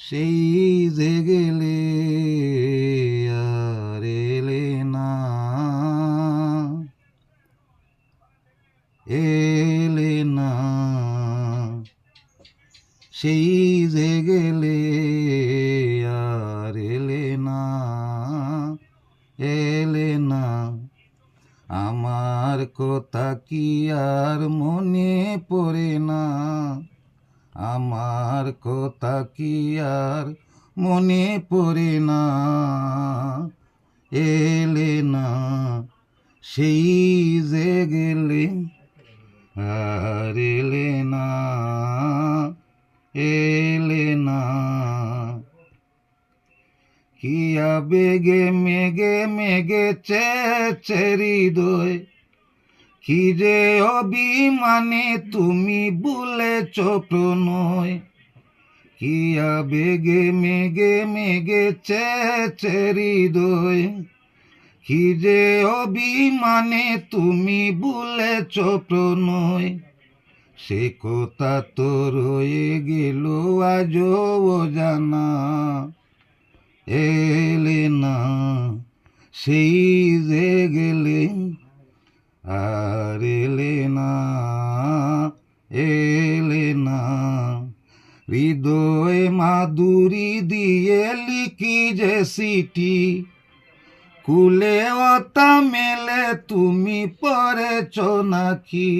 সেই যে গেলে আর এলে না, এলে না, সেই যে গেলে আর এলে না, এলে না। আমার কথা কি আর মনে পড়ে না, আমার কথা কি আর মনে পড়ে না, এলে না, সেই যে গেলে আর এলে না, এলে না। কি আবেগে মেঘে মেঘে চেয়েছে হৃদয়, কি যে অভিমানে তুমি ভুলেছ প্রণয়। কি আবেগে মেঘে মেঘে চেয়েছে হৃদয়, কি যে অভিমানে তুমি ভুলেছ প্রণয়। সে কথা তো রয়ে গেল আজও অজানা, এলে না, সেই যে গেলে আর এলে না, এলে না। হৃদয় মাধুরী দিয়ে লিখি যে সিটি, কুলে ওতা মেলে তুমি পড়েছ নাকি।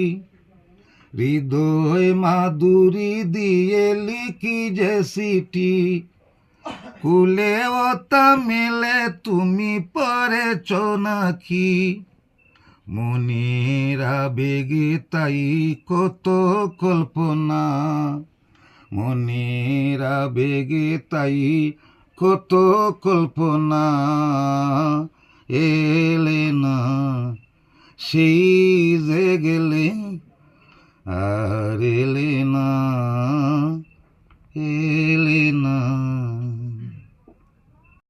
হৃদয় মাধুরী দিয়ে লিখি যে সিটি, কুলে ওতা মেলে তুমি পড়েছ নাকি। মনের আবেগে তাই কত কল্পনা, মনের আবেগে তাই কত কল্পনা, এলে না, সেই যে গেলে আর এলে না।